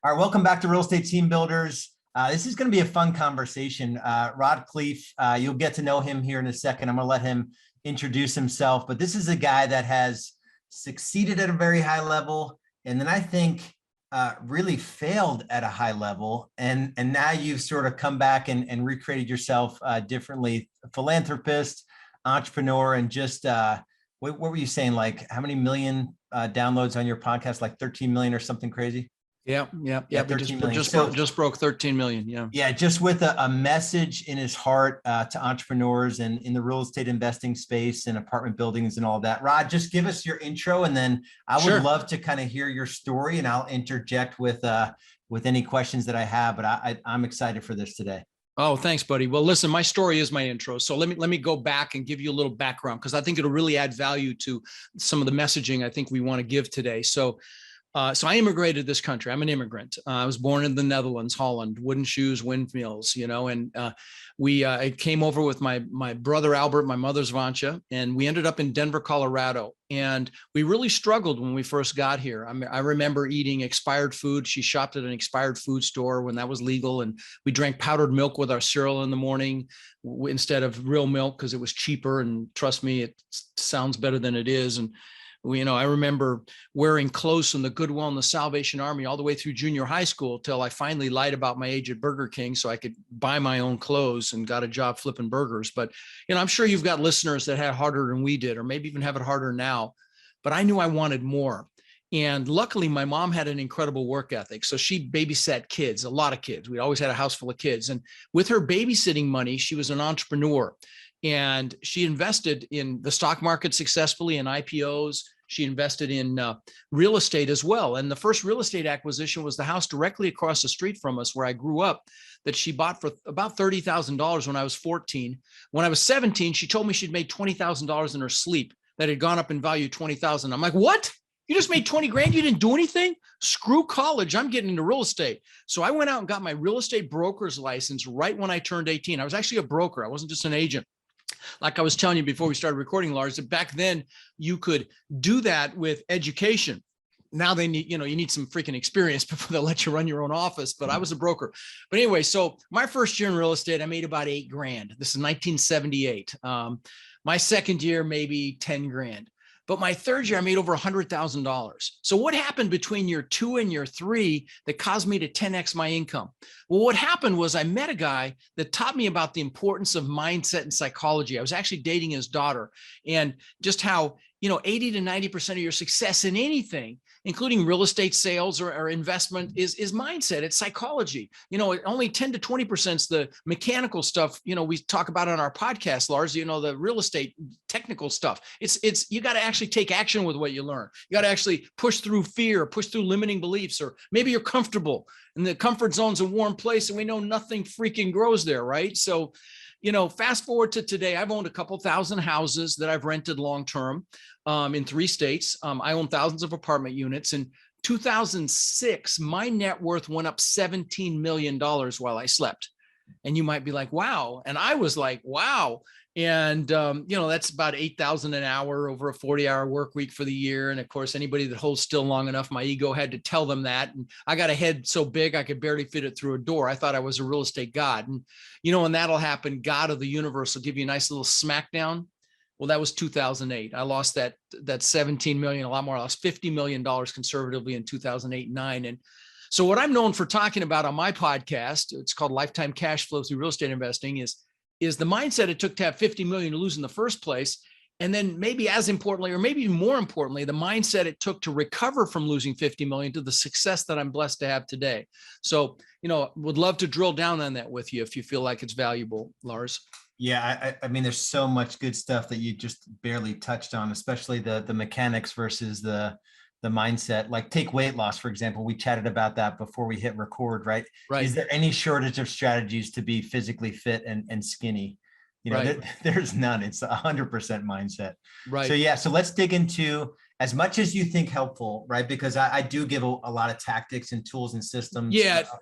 All right, welcome back to Real Estate Team Builders. This is going to be a fun conversation. Rod Khleif, you'll get to know him here in a second. I'm going to let him introduce himself, but this is a guy that has succeeded at a very high level, and then I think really failed at a high level, and now you've sort of come back and recreated yourself differently. Philanthropist, entrepreneur, and just what were you saying? Like how many million downloads on your podcast? Like 13 million or something crazy? Yeah. We just broke 13 million. Yeah. Just with a message in his heart to entrepreneurs and in the real estate investing space and apartment buildings and all that. Rod, just give us your intro, and then I would love to kind of hear your story, and I'll interject with any questions that I have. But I'm excited for this today. Oh, thanks, buddy. Well, listen, my story is my intro. So let me go back and give you a little background, because I think it'll really add value to some of the messaging I think we want to give today. So I immigrated this country. I'm an immigrant. I was born in the Netherlands, Holland, wooden shoes, windmills, and I came over with my brother, Albert, my mother's Vansha, and we ended up in Denver, Colorado. And we really struggled when we first got here. I remember eating expired food. She shopped at an expired food store when that was legal. And we drank powdered milk with our cereal in the morning instead of real milk because it was cheaper. And trust me, it sounds better than it is. And I remember wearing clothes from the Goodwill and the Salvation Army all the way through junior high school till I finally lied about my age at Burger King so I could buy my own clothes and got a job flipping burgers. But, I'm sure you've got listeners that had harder than we did, or maybe even have it harder now. But I knew I wanted more. And luckily, my mom had an incredible work ethic. So she babysat kids, a lot of kids. We always had a house full of kids. And with her babysitting money, she was an entrepreneur. And she invested in the stock market successfully, in IPOs. She invested in real estate as well. And the first real estate acquisition was the house directly across the street from us where I grew up, that she bought for about $30,000 when I was 14. When I was 17, she told me she'd made $20,000 in her sleep, that had gone up in value $20,000. I'm like, what? You just made 20 grand? You didn't do anything? Screw college. I'm getting into real estate. So I went out and got my real estate broker's license right when I turned 18. I was actually a broker. I wasn't just an agent. Like I was telling you before we started recording, Lars, that back then you could do that with education. Now they need, you need some freaking experience before they'll let you run your own office. But I was a broker. But anyway, so my first year in real estate, I made about $8 grand. This is 1978. My second year, maybe 10 grand. But my third year, I made over $100,000. So what happened between year 2 and year 3 that caused me to 10x my income? Well, what happened was I met a guy that taught me about the importance of mindset and psychology. I was actually dating his daughter, and just how, 80 to 90% of your success in anything, including real estate sales or investment, is mindset. It's psychology. Only 10 to 20% is the mechanical stuff, we talk about on our podcast, Lars, the real estate technical stuff. It's you got to actually take action with what you learn. You got to actually push through fear, push through limiting beliefs, or maybe you're comfortable and the comfort zone's a warm place and we know nothing freaking grows there, right? So, fast forward to today, I've owned a couple thousand houses that I've rented long-term in 3 states. I own thousands of apartment units. In 2006, my net worth went up $17 million while I slept. And you might be like, wow. And I was like, wow. And, that's about $8,000 an hour over a 40-hour work week for the year. And of course, anybody that holds still long enough, my ego had to tell them that. And I got a head so big, I could barely fit it through a door. I thought I was a real estate god. And, when that'll happen, God of the universe will give you a nice little smackdown. Well, that was 2008. I lost that 17 million, a lot more. I lost $50 million conservatively in 2008 and 9. And so what I'm known for talking about on my podcast, it's called Lifetime Cash Flow Through Real Estate Investing, is the mindset it took to have 50 million to lose in the first place. And then maybe as importantly, or maybe more importantly, the mindset it took to recover from losing 50 million to the success that I'm blessed to have today. So, would love to drill down on that with you if you feel like it's valuable, Lars. Yeah, I mean, there's so much good stuff that you just barely touched on, especially the mechanics versus the mindset. Like take weight loss, for example. We chatted about that before we hit record, right? Right. Is there any shortage of strategies to be physically fit and skinny? Right. There's none. It's 100% mindset. Right. So yeah, so let's dig into as much as you think helpful, right? Because I do give a lot of tactics and tools and systems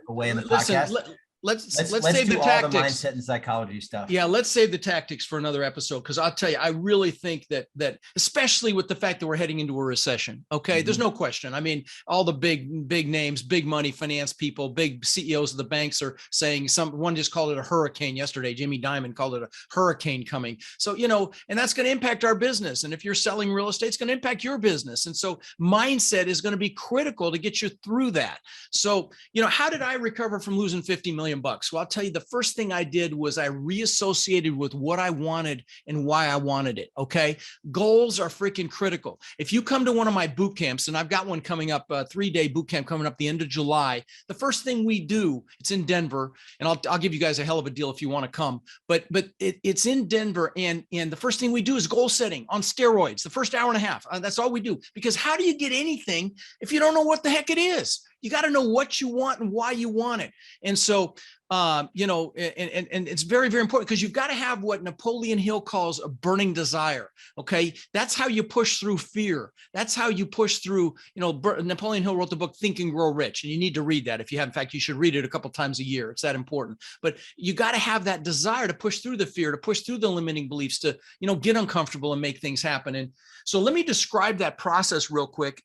away in the podcast. let's Let's save do the all tactics. the mindset and psychology stuff. Yeah, let's save the tactics for another episode, because I'll tell you, I really think that especially with the fact that we're heading into a recession. Okay, there's no question. I mean, all the big names, big money finance people, big CEOs of the banks are saying one just called it a hurricane yesterday. Jamie Dimon called it a hurricane coming. So, and that's going to impact our business. And if you're selling real estate, it's going to impact your business. And so mindset is going to be critical to get you through that. So, how did I recover from losing 50 million bucks? Well, I'll tell you, the first thing I did was I reassociated with what I wanted and why I wanted it. Okay. Goals are freaking critical. If you come to one of my boot camps, and I've got one coming up, a 3-day boot camp coming up the end of July, the first thing we do, it's in Denver, and I'll give you guys a hell of a deal if you want to come, but it's in Denver. And the first thing we do is goal setting on steroids, the first hour and a half. That's all we do, because how do you get anything if you don't know what the heck it is? You got to know what you want and why you want it. And so, and it's very, very important, because you've got to have what Napoleon Hill calls a burning desire. Okay. That's how you push through fear. That's how you push through, Napoleon Hill wrote the book, Think and Grow Rich, and you need to read that. If you have, in fact, you should read it a couple times a year. It's that important, but you got to have that desire to push through the fear, to push through the limiting beliefs, to, get uncomfortable and make things happen. And so let me describe that process real quick.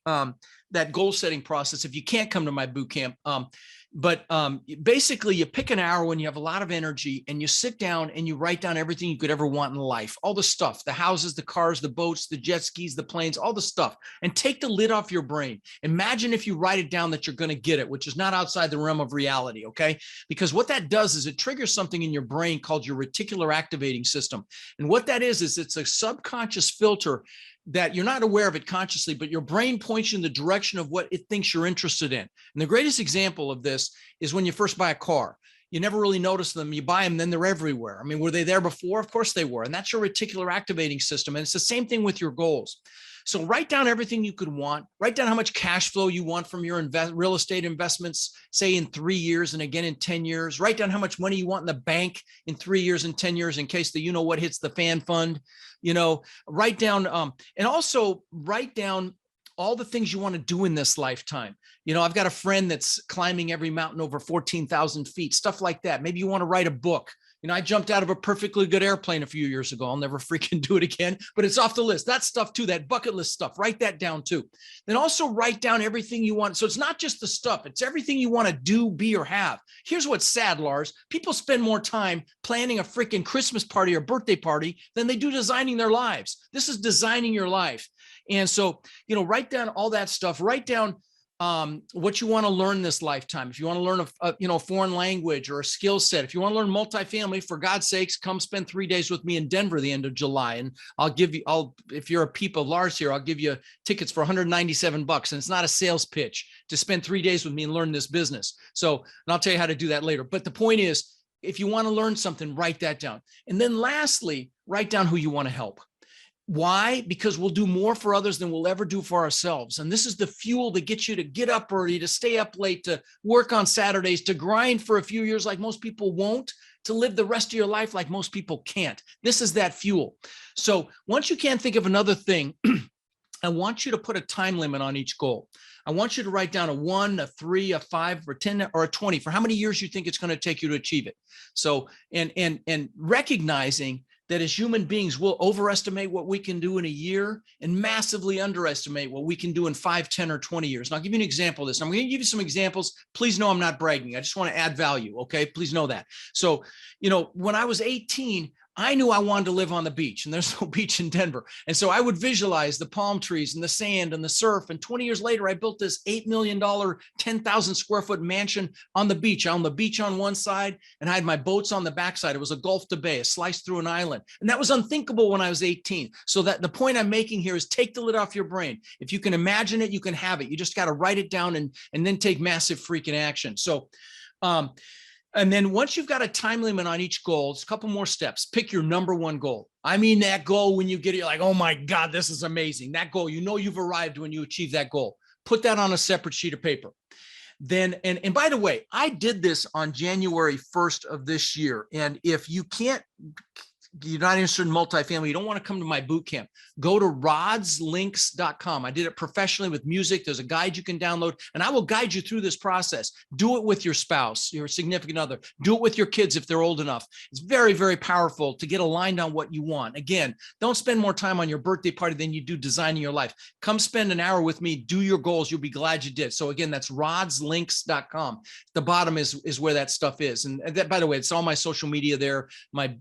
That goal setting process, if you can't come to my boot camp. But basically you pick an hour when you have a lot of energy, and you sit down and you write down everything you could ever want in life, all the stuff, the houses, the cars, the boats, the jet skis, the planes, all the stuff, and take the lid off your brain. Imagine if you write it down that you're going to get it, which is not outside the realm of reality. Okay. Because what that does is it triggers something in your brain called your reticular activating system. And what that is it's a subconscious filter that you're not aware of it consciously, but your brain points you in the direction of what it thinks you're interested in. And the greatest example of this is when you first buy a car. You never really notice them. You buy them, then they're everywhere. I mean, were they there before? Of course they were. And that's your reticular activating system. And it's the same thing with your goals. So write down everything you could want. Write down how much cash flow you want from your real estate investments, say in 3 years and again in 10 years. Write down how much money you want in the bank in 3 years and 10 years in case the what hits the fan fund. Write down and also write down all the things you want to do in this lifetime. I've got a friend that's climbing every mountain over 14,000 feet, stuff like that. Maybe you want to write a book. I jumped out of a perfectly good airplane a few years ago. I'll never freaking do it again, but it's off the list. That stuff too, that bucket list stuff, write that down too. Then also write down everything you want. So it's not just the stuff, it's everything you want to do, be, or have. Here's what's sad, Lars. People spend more time planning a freaking Christmas party or birthday party than they do designing their lives. This is designing your life. And so, write down all that stuff, write down what you want to learn this lifetime. If you want to learn a foreign language or a skill set, if you want to learn multifamily, for God's sakes, come spend 3 days with me in Denver the end of July. And if you're a peep of Lars here, I'll give you tickets for $197. And it's not a sales pitch to spend 3 days with me and learn this business. So, and I'll tell you how to do that later. But the point is, if you want to learn something, write that down. And then lastly, write down who you want to help. Why? Because we'll do more for others than we'll ever do for ourselves. And this is the fuel that gets you to get up early, to stay up late, to work on Saturdays, to grind for a few years like most people won't, to live the rest of your life like most people can't. This is that fuel. So once you can't think of another thing, I want you to put a time limit on each goal. I want you to write down a 1, a 3, a 5, or 10, or a 20 for how many years you think it's going to take you to achieve it. So, and recognizing that as human beings, we'll overestimate what we can do in a year and massively underestimate what we can do in 5, 10, or 20 years. And I'll give you an example of this. I'm going to give you some examples. Please know I'm not bragging. I just want to add value. Okay. Please know that. So, when I was 18, I knew I wanted to live on the beach, and there's no beach in Denver. And so I would visualize the palm trees and the sand and the surf. And 20 years later, I built this $8 million, 10,000 square foot mansion on the beach. On the beach on one side, and I had my boats on the backside. It was a Gulf to Bay, a slice through an island. And that was unthinkable when I was 18. So that the point I'm making here is take the lid off your brain. If you can imagine it, you can have it. You just got to write it down and then take massive freaking action. So, and then once you've got a time limit on each goal, it's a couple more steps. Pick your number one goal. I mean, that goal, when you get it, you're like, oh my God, this is amazing. That goal, you've arrived when you achieve that goal. Put that on a separate sheet of paper. Then, and by the way, I did this on January 1st of this year. And if you can't you're not interested in multifamily, you don't want to come to my boot camp, go to rodslinks.com. I did it professionally with music. There's a guide you can download, and I will guide you through this process. Do it with your spouse, your significant other. Do it with your kids if they're old enough. It's very, very powerful to get aligned on what you want. Again, don't spend more time on your birthday party than you do designing your life. Come spend an hour with me, do your goals. You'll be glad you did. So again, that's rodslinks.com. The bottom is where that stuff is. And that, by the way, it's all my social media there. My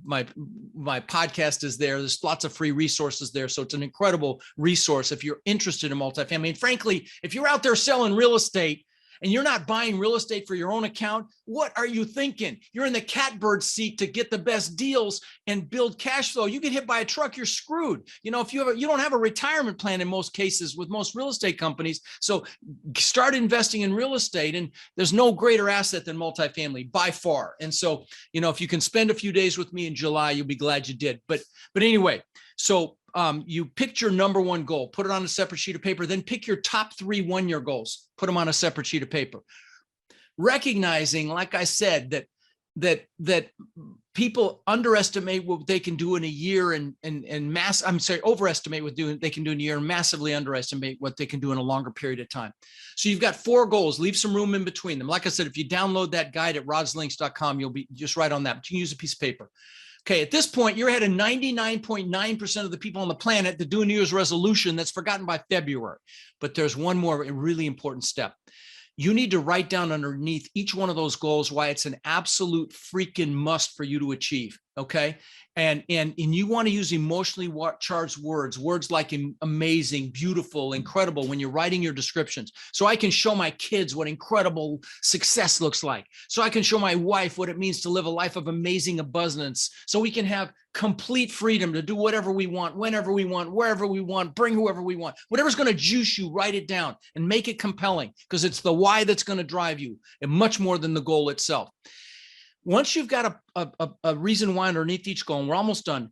podcast is there. There's lots of free resources there. So it's an incredible resource if you're interested in multifamily. And frankly, if you're out there selling real estate and you're not buying real estate for your own account, what are you thinking? You're in the catbird seat to get the best deals and build cash flow. You get hit by a truck, you're screwed. You know, if you don't have a retirement plan in most cases with most real estate companies. So start investing in real estate, and there's no greater asset than multifamily by far. And so, you know, if you can spend a few days with me in July, you'll be glad you did. But anyway, so you picked your number one goal, put it on a separate sheet of paper, then pick your top 3 one-year goals, put them on a separate sheet of paper. Recognizing, like I said, that people underestimate what they can do in a year and overestimate what they can do in a year and massively underestimate what they can do in a longer period of time. So you've got 4 goals, leave some room in between them. Like I said, if you download that guide at rodslinks.com, you'll be just right on that, but you can use a piece of paper. Okay, at this point, you're ahead of 99.9% of the people on the planet that do a New Year's resolution that's forgotten by February. But there's one more really important step. You need to write down underneath each one of those goals why it's an absolute freaking must for you to achieve. Okay. And you want to use emotionally charged words like amazing, beautiful, incredible when you're writing your descriptions. So I can show my kids what incredible success looks like. So I can show my wife what it means to live a life of amazing abundance. So we can have complete freedom to do whatever we want, whenever we want, wherever we want, bring whoever we want. Whatever's going to juice you, write it down and make it compelling, because it's the why that's going to drive you, and much more than the goal itself. Once you've got a reason why underneath each goal, and we're almost done,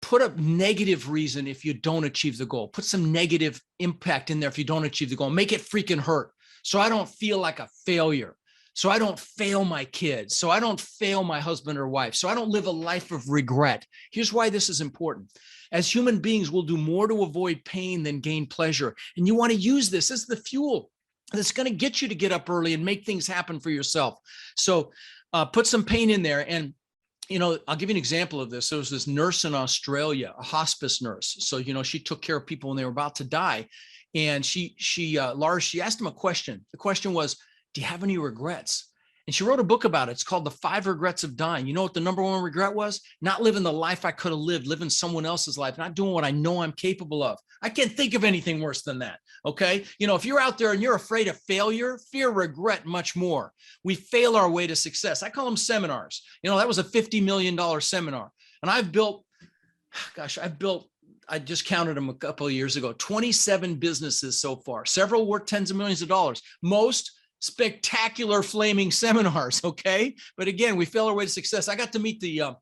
put a negative reason if you don't achieve the goal. Put some negative impact in there if you don't achieve the goal. Make it freaking hurt, so I don't feel like a failure. So I don't fail my kids. So I don't fail my husband or wife. So I don't live a life of regret. Here's why this is important. As human beings, we'll do more to avoid pain than gain pleasure. And you want to use this as the fuel that's going to get you to get up early and make things happen for yourself. So put some pain in there. And, you know, I'll give you an example of this. There was this nurse in Australia, a hospice nurse. So, you know, she took care of people when they were about to die. And Lars, she asked him a question. The question was, do you have any regrets? And she wrote a book about it. It's called The 5 Regrets of Dying. You know what the number one regret was? Not living the life I could have lived, living someone else's life, not doing what I know I'm capable of. I can't think of anything worse than that. Okay. You know, if you're out there and you're afraid of failure, fear regret much more. We fail our way to success. I call them seminars. You know, that was a $50 million seminar. And I just counted them a couple of years ago, 27 businesses so far, several worth tens of millions of dollars, most spectacular flaming seminars. Okay. But again, we fail our way to success. I got to meet the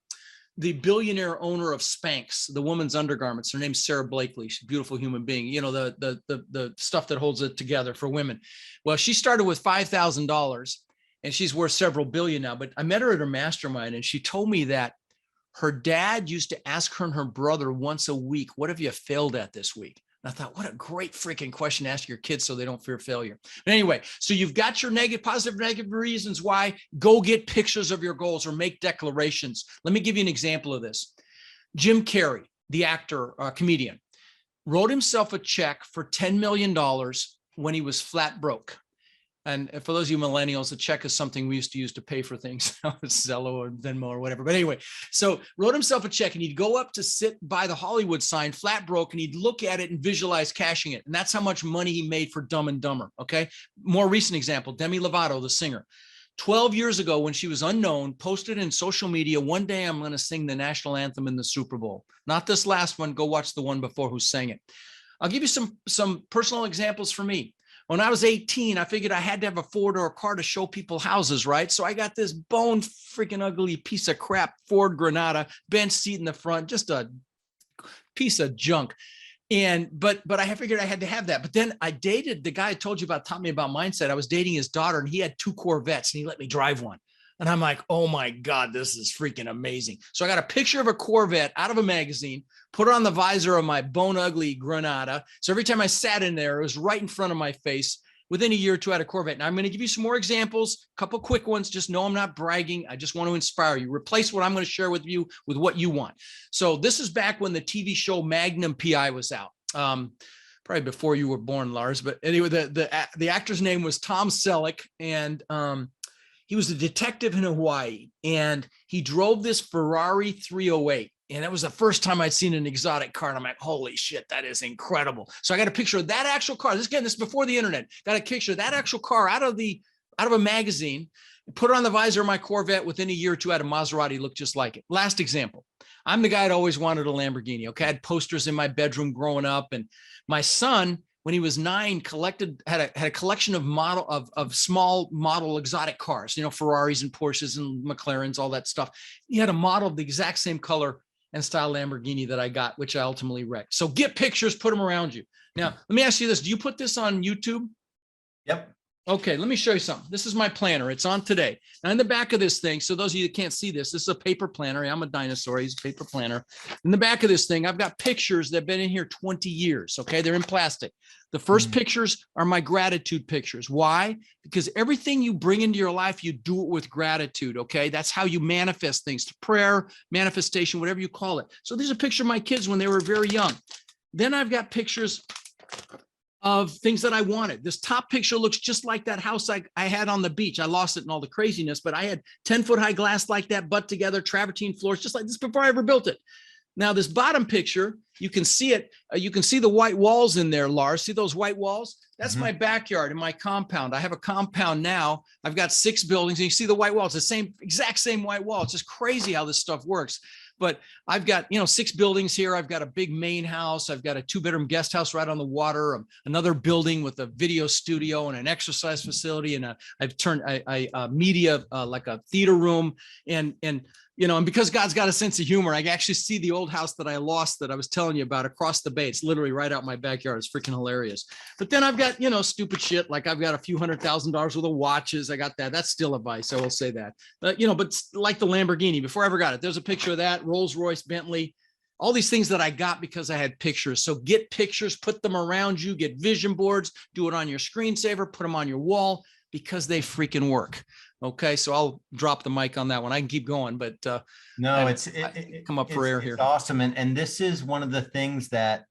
billionaire owner of Spanx, the woman's undergarments. Her name's Sarah Blakely. She's a beautiful human being. You know, the stuff that holds it together for women. Well, she started with $5,000 and she's worth several billion now, but I met her at her mastermind and she told me that her dad used to ask her and her brother once a week, what have you failed at this week? And I thought, what a great freaking question to ask your kids so they don't fear failure. But anyway, so you've got your positive, negative reasons why. Go get pictures of your goals or make declarations. Let me give you an example of this. Jim Carrey, the actor, comedian, wrote himself a check for $10 million when he was flat broke. And for those of you millennials, a check is something we used to use to pay for things, Zello or Venmo or whatever. But anyway, so wrote himself a check and he'd go up to sit by the Hollywood sign, flat broke, and he'd look at it and visualize cashing it. And that's how much money he made for Dumb and Dumber. Okay. More recent example, Demi Lovato, the singer. 12 years ago, when she was unknown, posted in social media, one day I'm going to sing the national anthem in the Super Bowl. Not this last one. Go watch the one before who sang it. I'll give you some personal examples for me. When I was 18, I figured I had to have a 4-door car to show people houses, right? So I got this bone freaking ugly piece of crap Ford Granada, bench seat in the front, just a piece of junk. But I figured I had to have that. But then I dated the guy I told you about, taught me about mindset. I was dating his daughter and he had 2 Corvettes and he let me drive one. And I'm like, oh my God, this is freaking amazing. So I got a picture of a Corvette out of a magazine, put it on the visor of my bone ugly Granada. So every time I sat in there, it was right in front of my face. Within a year or two, I had a Corvette. Now I'm going to give you some more examples, a couple quick ones. Just know I'm not bragging. I just want to inspire you. Replace what I'm going to share with you with what you want. So this is back when the TV show Magnum PI was out. Probably before you were born, Lars. But anyway, the actor's name was Tom Selleck, and he was a detective in Hawaii, and he drove this Ferrari 308. And that was the first time I'd seen an exotic car. And I'm like, holy shit, that is incredible. So I got a picture of that actual car. This is before the internet. Got a picture of that actual car out of a magazine, put it on the visor of my Corvette. Within a year or two, I had a Maserati look just like it. Last example. I'm the guy that always wanted a Lamborghini. Okay. I had posters in my bedroom growing up, and my son, when he was 9, had a collection of small model exotic cars, Ferraris and Porsches and McLarens, all that stuff. He had a model of the exact same color and style Lamborghini that I got, which I ultimately wrecked. So get pictures, put them around you. Now, let me ask you this. Do you put this on YouTube? Yep. Okay, let me show you something. This is my planner. It's on today. Now, in the back of this thing, so those of you that can't see this is a paper planner. I'm a dinosaur. He's a paper planner. In the back of this thing, I've got pictures that have been in here 20 years. Okay, they're in plastic. The first pictures are my gratitude pictures. Why? Because everything you bring into your life, you do it with gratitude. Okay, that's how you manifest things. Prayer, manifestation, whatever you call it. So there's a picture of my kids when they were very young. Then I've got pictures of things that I wanted. This top picture looks just like that house I had on the beach. I lost it in all the craziness, but I had 10-foot high glass like that, butt together, travertine floors, just like this before I ever built it. Now, this bottom picture, you can see it. You can see the white walls in there, Lars. See those white walls? That's my backyard and my compound. I have a compound now. I've got 6 buildings, and you see the white walls, the exact same white wall. It's just crazy how this stuff works. But I've got, 6 buildings here. I've got a big main house. I've got a 2-bedroom guest house right on the water, another building with a video studio and an exercise facility. And I've turned a media, like a theater room. And because God's got a sense of humor, I actually see the old house that I lost that I was telling you about across the bay. It's literally right out my backyard. It's freaking hilarious. But then I've got, stupid shit. Like I've got a few $100,000 worth of watches. I got that. That's still a vice. I will say that. But like the Lamborghini, before I ever got it, there's a picture of that, Rolls Royce, Bentley, all these things that I got because I had pictures. So get pictures, put them around you, get vision boards, do it on your screensaver, put them on your wall, because they freaking work. Okay, so I'll drop the mic on that one. I can keep going, but no, come up for air here. It's awesome, and this is one of the things that,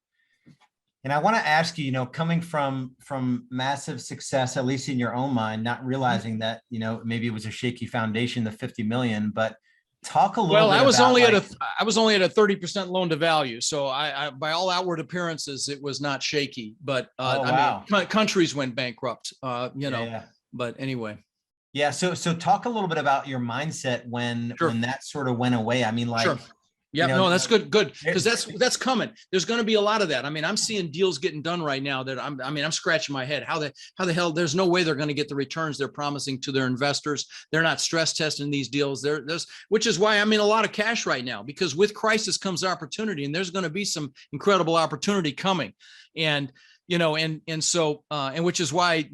and I want to ask you, coming from massive success, at least in your own mind, not realizing that maybe it was a shaky foundation, the 50 million, but talk a little. Well, I was only at a 30% loan to value, so I by all outward appearances, it was not shaky. But I mean, countries went bankrupt. Yeah. But anyway. Yeah. So talk a little bit about your mindset when that sort of went away. I mean, like, sure. Yeah, no, that's good. Because that's coming. There's going to be a lot of that. I mean, I'm seeing deals getting done right now that I'm scratching my head. How the hell, there's no way they're going to get the returns they're promising to their investors. They're not stress testing these deals. Which is why I'm in a lot of cash right now, because with crisis comes opportunity, and there's going to be some incredible opportunity coming. And so which is why,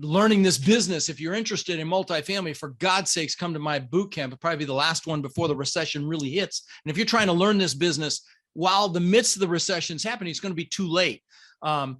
learning this business, if you're interested in multifamily, for God's sakes, come to my boot camp. It'll probably be the last one before the recession really hits. And if you're trying to learn this business while the midst of the recession's happening, it's going to be too late. So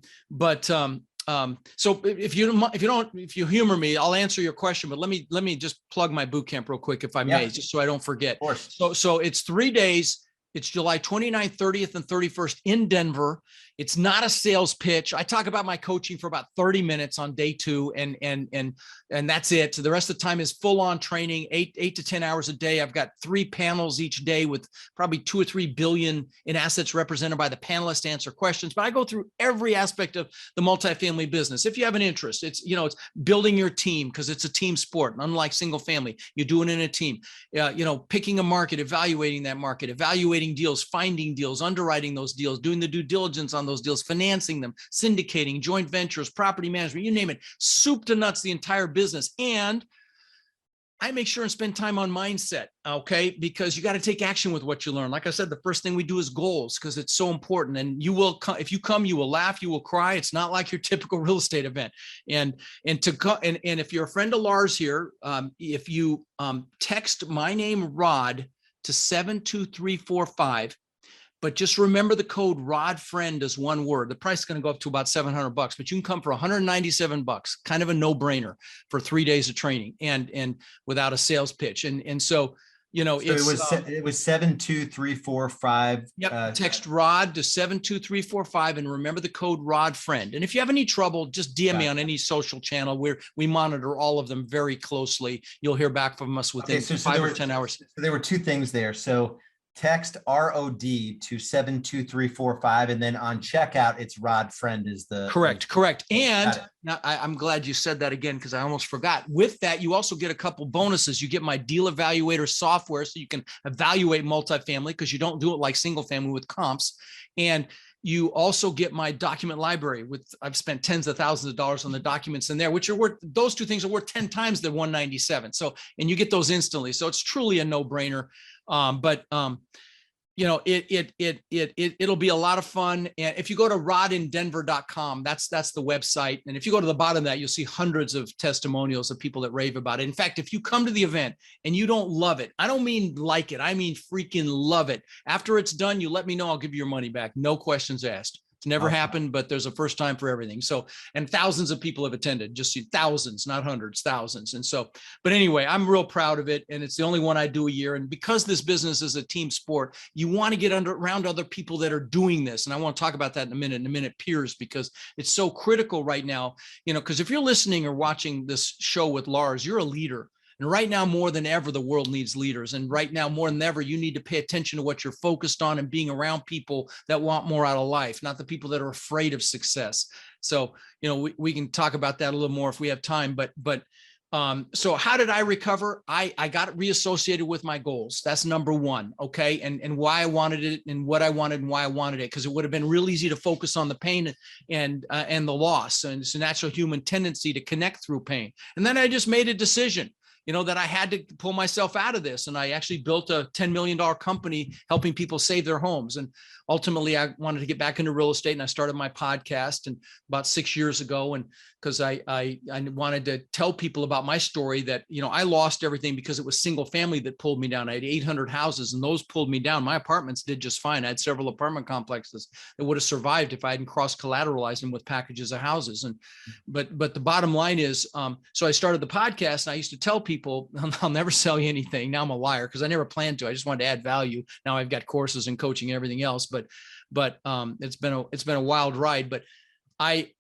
if you humor me, I'll answer your question, but let me just plug my boot camp real quick, if I may, just so I don't forget. Of course. So it's 3 days. It's July 29th, 30th, and 31st in Denver. It's not a sales pitch. I talk about my coaching for about 30 minutes on day 2, and that's it. So the rest of the time is full on training, 8 to 10 hours a day. I've got 3 panels each day with probably 2 or 3 billion in assets represented by the panelists to answer questions. But I go through every aspect of the multifamily business. If you have an interest, it's building your team, because it's a team sport. Unlike single family, you do it in a team. Picking a market, evaluating that market, evaluating deals, finding deals, underwriting those deals, doing the due diligence on those deals, financing them, syndicating, joint ventures, property management, you name it, soup to nuts, the entire business. And I make sure and spend time on mindset, okay? Because you got to take action with what you learn. Like I said, the first thing we do is goals because it's so important. And you will come, if you come, you will laugh, you will cry. It's not like your typical real estate event. And if you're a friend of Lars here, if you text my name Rod to 72345. But just remember the code RODFRIEND is one word. The price is going to go up to about $700, but you can come for $197, kind of a no-brainer for 3 days of training and without a sales pitch. And so, you know, So it was 72345. Yep. Text Rod to 72345 and remember the code RODFRIEND. And if you have any trouble, just DM me on any social channel where we monitor all of them very closely. You'll hear back from us within 5 or 10 hours. So there were two things there. So text ROD to 72345, and then on checkout, it's RODFRIEND is the correct. And now I'm glad you said that again because I almost forgot. With that, you also get a couple bonuses. You get my deal evaluator software so you can evaluate multifamily because you don't do it like single family with comps. And you also get my document library I've spent tens of thousands of dollars on the documents in there, which are worth, those two things are worth 10 times the 197. So, and you get those instantly. So it's truly a no-brainer. You know, it'll be a lot of fun. And if you go to rodindenver.com, that's the website. And if you go to the bottom of that, you'll see hundreds of testimonials of people that rave about it. In fact, if you come to the event and you don't love it, I don't mean like it, I mean freaking love it. After it's done, you let me know, I'll give you your money back. No questions asked. It's never happened, but there's a first time for everything. So, and thousands of people have attended, just thousands, not hundreds, thousands. And so, but anyway, I'm real proud of it. And it's the only one I do a year. And because this business is a team sport, you want to get around other people that are doing this. And I want to talk about that in a minute, peers, because it's so critical right now, you know, because if you're listening or watching this show with Lars, you're a leader. And right now, more than ever, the world needs leaders. And right now, more than ever, you need to pay attention to what you're focused on and being around people that want more out of life, not the people that are afraid of success. So, you know, we can talk about that a little more if we have time. But so how did I recover? I got reassociated with my goals. That's number one. Okay. And why I wanted it and what I wanted and why I wanted it. Because it would have been real easy to focus on the pain and the loss. And it's a natural human tendency to connect through pain. And then I just made a decision, you know, that I had to pull myself out of this. And I actually built a $10 million company helping people save their homes. And ultimately, I wanted to get back into real estate and I started my podcast and about 6 years ago. And because I wanted to tell people about my story that, you know, I lost everything because it was single family that pulled me down. I had 800 houses and those pulled me down. My apartments did just fine. I had several apartment complexes that would have survived if I hadn't cross collateralized them with packages of houses. And, but the bottom line is, so I started the podcast and I used to tell people, I'll never sell you anything. Now I'm a liar because I never planned to. I just wanted to add value. Now I've got courses and coaching and everything else, but it's been a wild ride. But I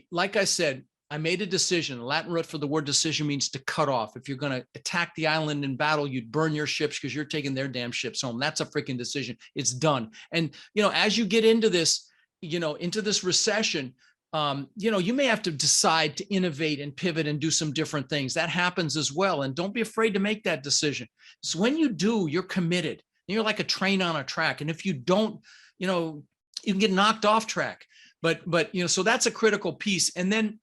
like I said, I made a decision. Latin root for the word decision means to cut off. If you're going to attack the island in battle, you'd burn your ships because you're taking their damn ships home. That's a freaking decision. It's done. And, you know, as you get into this, you know, into this recession, you know, you may have to decide to innovate and pivot and do some different things. That happens as well. And don't be afraid to make that decision. So when you do, you're committed. You're like a train on a track. And if you don't, you know, you can get knocked off track. But, you know, so that's a critical piece. And then,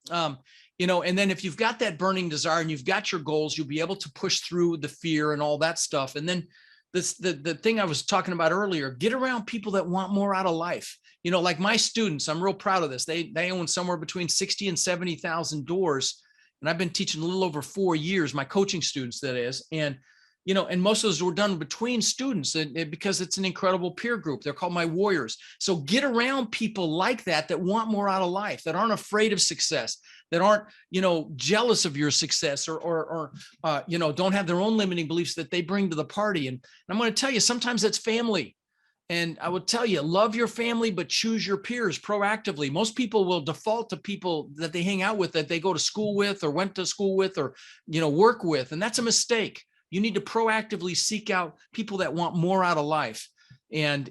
you know, and then if you've got that burning desire and you've got your goals, you'll be able to push through the fear and all that stuff. And then the thing I was talking about earlier, get around people that want more out of life. You know, like my students, I'm real proud of this. They own somewhere between 60 and 70,000 doors. And I've been teaching a little over 4 years, my coaching students, that is. And, you know, and most of those were done between students because it's an incredible peer group. They're called my warriors. So get around people like that want more out of life, that aren't afraid of success, that aren't, you know, jealous of your success or you know, don't have their own limiting beliefs that they bring to the party. And I'm going to tell you, sometimes that's family. And I would tell you, love your family, but choose your peers proactively. Most people will default to people that they hang out with, that they go to school with or went to school with or, you know, work with. And that's a mistake. You need to proactively seek out people that want more out of life. And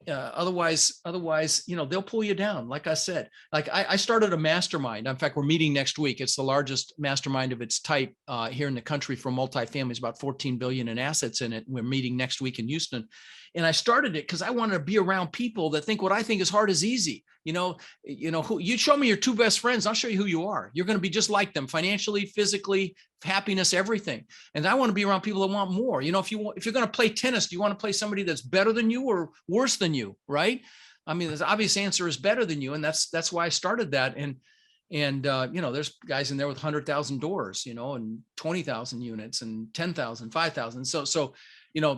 otherwise, you know, they'll pull you down. Like I said, like I started a mastermind. In fact, we're meeting next week. It's the largest mastermind of its type here in the country for multifamily. It's about 14 billion in assets in it. We're meeting next week in Houston. And I started it because I wanted to be around people that think what I think is hard is easy. Who you show me your two best friends, I'll show you who you are. You're going to be just like them financially, physically, happiness, everything. And I want to be around people that want more. If you're going to play tennis, do you want to play somebody that's better than you or worse than you? Right. I mean, the obvious answer is better than you. And that's why I started that. And there's guys in there with 100,000 doors, and 20,000 units and 10,000, 5,000. So,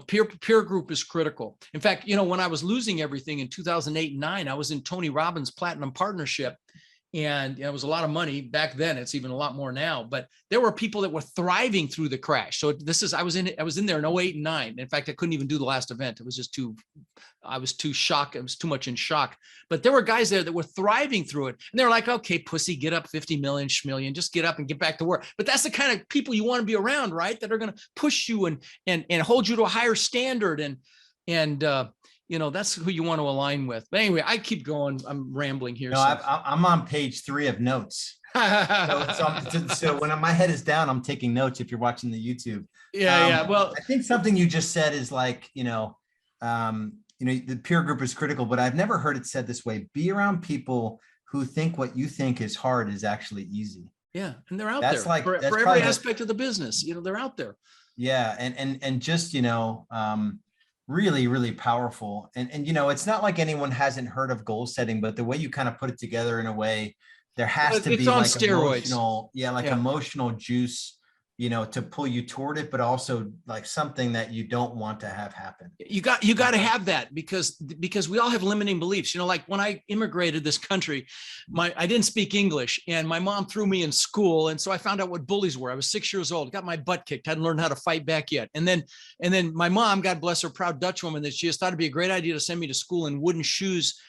peer group is critical. In fact, when I was losing everything in 2008 and 2009, I was in Tony Robbins' Platinum Partnership. And it was a lot of money back then. It's even a lot more now, but there were people that were thriving through the crash. So I was in there in 2008 and 2009. In fact, I couldn't even do the last event. It was just I was too shocked. I was too much in shock, but there were guys there that were thriving through it. And they're like, okay, pussy, get up 50 million, schmillion, just get up and get back to work. But that's the kind of people you want to be around, right? That are going to push you and hold you to a higher standard. And that's who you want to align with. But anyway, I keep going. I'm rambling here. No, I'm on page 3 of notes. So when my head is down, I'm taking notes. If you're watching the YouTube, yeah. Well, I think something you just said is like, the peer group is critical, but I've never heard it said this way. Be around people who think what you think is hard is actually easy. Yeah, and they're out that's there like for every aspect of the business. They're out there. Yeah, and just really, really powerful. And it's not like anyone hasn't heard of goal setting, but the way you kind of put it together in a way, there has to be like steroids. Emotional juice, to pull you toward it, but also like something that you don't want to have happen. You got to have that because we all have limiting beliefs. Like when I immigrated this country, I didn't speak English and my mom threw me in school. And so I found out what bullies were. I was 6 years old, got my butt kicked, hadn't learned how to fight back yet. And then my mom, God bless her, proud Dutch woman, that she just thought it'd be a great idea to send me to school in wooden shoes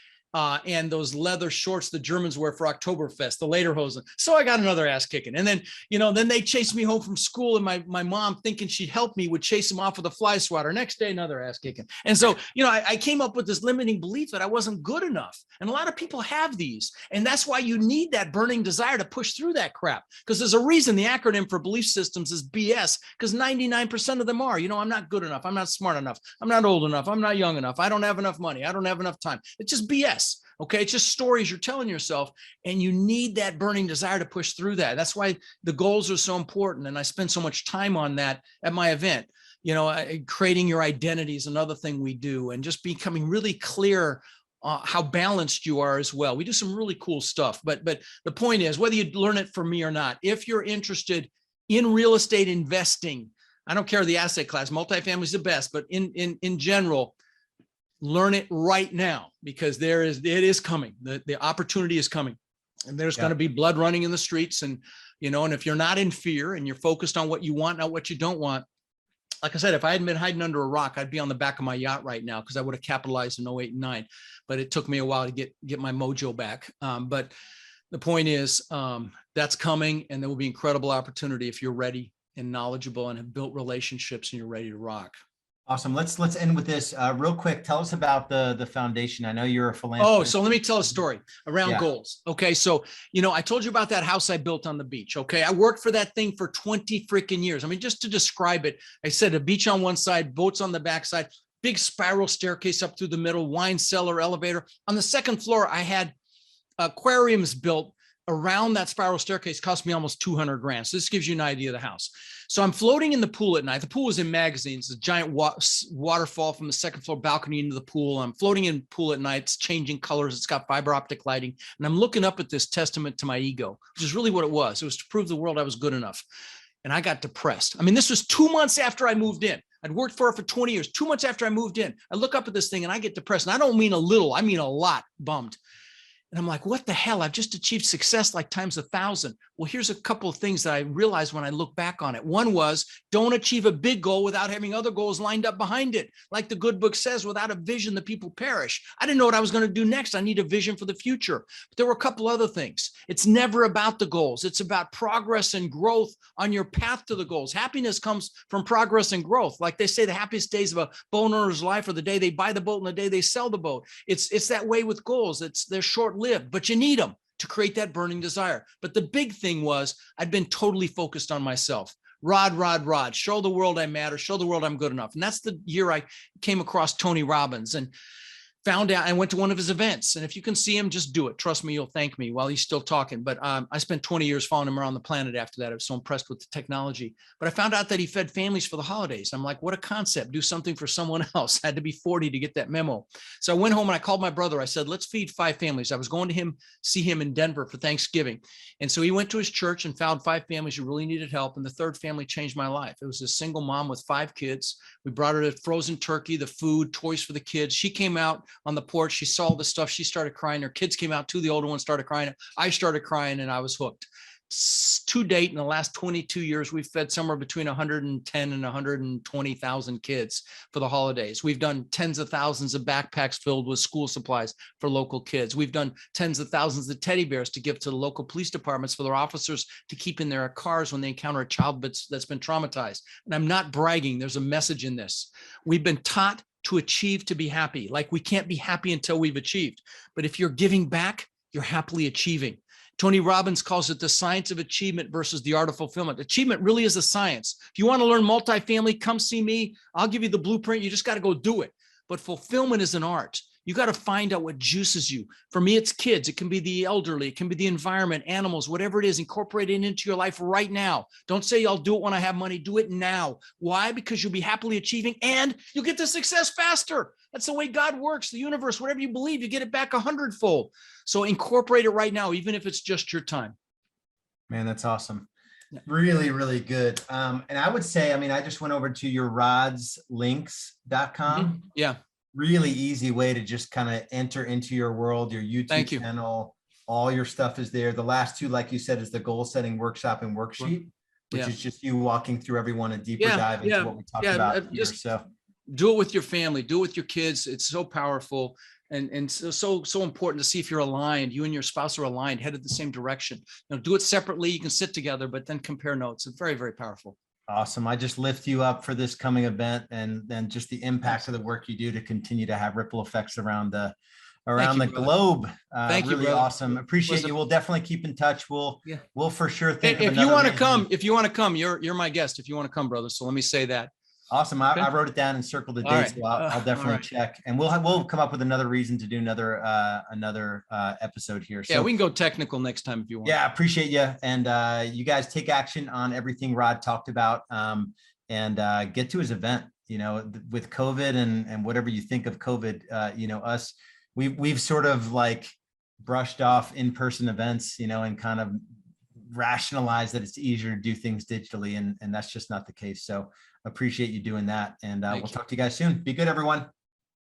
and those leather shorts the Germans wear for Oktoberfest, the lederhosen. So I got another ass kicking. And then, then they chased me home from school and my mom, thinking she'd help me, would chase them off with a fly swatter. Next day, another ass kicking. And so, I came up with this limiting belief that I wasn't good enough. And a lot of people have these. And that's why you need that burning desire to push through that crap. Because there's a reason the acronym for belief systems is BS, because 99% of them are, I'm not good enough. I'm not smart enough. I'm not old enough. I'm not young enough. I don't have enough money. I don't have enough time. It's just BS. Okay. It's just stories you're telling yourself, and you need that burning desire to push through that. That's why the goals are so important. And I spend so much time on that at my event. Creating your identity is another thing we do, and just becoming really clear how balanced you are as well. We do some really cool stuff, but the point is, whether you learn it from me or not, if you're interested in real estate investing, I don't care the asset class, multifamily is the best, but in general, learn it right now, because it is coming. The opportunity is coming, and there's going to be blood running in the streets. And, and if you're not in fear and you're focused on what you want, not what you don't want, like I said, if I hadn't been hiding under a rock, I'd be on the back of my yacht right now, because I would have capitalized in 2008 and 2009, but it took me a while to get my mojo back. But the point is, that's coming, and there will be incredible opportunity if you're ready and knowledgeable and have built relationships and you're ready to rock. Awesome. Let's end with this real quick. Tell us about the foundation. I know you're a philanthropist. Oh, so let me tell a story around goals. Okay. So, I told you about that house I built on the beach. Okay. I worked for that thing for 20 freaking years. I mean, just to describe it, I said a beach on one side, boats on the backside, big spiral staircase up through the middle, wine cellar, elevator. On the second floor, I had aquariums built around that spiral staircase. Cost me almost 200 grand. So this gives you an idea of the house. So I'm floating in the pool at night. The pool was in magazines, a giant waterfall from the second floor balcony into the pool. I'm floating in the pool at night. It's changing colors. It's got fiber optic lighting. And I'm looking up at this testament to my ego, which is really what it was. It was to prove the world I was good enough. And I got depressed. I mean, this was 2 months after I moved in. I'd worked for it for 20 years. 2 months after I moved in, I look up at this thing and I get depressed. And I don't mean a little, I mean a lot, bummed. And I'm like, what the hell? I've just achieved success like times 1,000. Well, here's a couple of things that I realized when I look back on it. One was, don't achieve a big goal without having other goals lined up behind it. Like the good book says, without a vision, the people perish. I didn't know what I was going to do next. I need a vision for the future. But there were a couple other things. It's never about the goals. It's about progress and growth on your path to the goals. Happiness comes from progress and growth. Like they say, the happiest days of a boat owner's life are the day they buy the boat and the day they sell the boat. It's that way with goals. They're short-lived, but you need them to create that burning desire. But the big thing was, I'd been totally focused on myself, Rod, show the world I matter, show the world I'm good enough. And that's the year I came across Tony Robbins and found out. I went to one of his events, and if you can see him, just do it. Trust me, you'll thank me while he's still talking. But I spent 20 years following him around the planet after that. I was so impressed with the technology. But I found out that he fed families for the holidays. I'm like, what a concept. Do something for someone else. I had to be 40 to get that memo. So I went home and I called my brother. I said, let's feed 5 families. I was going to see him in Denver for Thanksgiving. And so he went to his church and found 5 families who really needed help. And the 3rd family changed my life. It was a single mom with 5 kids. We brought her the frozen turkey, the food, toys for the kids. She came out on the porch. She saw the stuff. She started crying. Her kids came out too. The older one started crying. I started crying, and I was hooked. To date, in the last 22 years, we've fed somewhere between 110 and 120,000 kids for the holidays. We've done tens of thousands of backpacks filled with school supplies for local kids. We've done tens of thousands of teddy bears to give to the local police departments for their officers to keep in their cars when they encounter a child that's been traumatized. And I'm not bragging. There's a message in this. We've been taught to achieve to be happy. Like, we can't be happy until we've achieved. But if you're giving back, you're happily achieving. Tony Robbins calls it the science of achievement versus the art of fulfillment. Achievement really is a science. If you want to learn multifamily, come see me. I'll give you the blueprint. You just got to go do it. But fulfillment is an art. You got to find out what juices you. For me, it's kids. It can be the elderly. It can be the environment, animals, whatever it is. Incorporate it into your life right now. Don't say, I'll do it when I have money. Do it now. Why? Because you'll be happily achieving and you'll get to success faster. That's the way God works. The universe, whatever you believe, you get it back 100-fold. So incorporate it right now, even if it's just your time. Man, that's awesome. Really, really good. And I would say, I mean, I just went over to your rodslinks.com. Yeah. Really easy way to just kind of enter into your world, your YouTube channel. All your stuff is there. The last 2, like you said, is the goal setting workshop and worksheet, which is just you walking through everyone, a deeper dive into what we talked about here. So do it with your family, do it with your kids. It's so powerful and so important to see if you're aligned. You and your spouse are aligned, headed the same direction. Do it separately. You can sit together, but then compare notes. It's very, very powerful. Awesome. I just lift you up for this coming event and then just the impact of the work you do to continue to have ripple effects around the globe. Thank you, really brother. awesome. Appreciate you. We'll definitely keep in touch. We'll for sure think if you want to come, you're my guest. If you want to come, brother. So let me say that. Awesome. I wrote it down and circled the dates. So I'll definitely check, and we'll come up with another reason to do another episode here. So yeah, we can go technical next time if you want. Yeah, appreciate you. And you guys take action on everything Rod talked about, and get to his event. With COVID and whatever you think of COVID, we've sort of like brushed off in-person events, and kind of rationalized that it's easier to do things digitally, and that's just not the case. So appreciate you doing that, and we'll talk to you guys soon. Be good, everyone.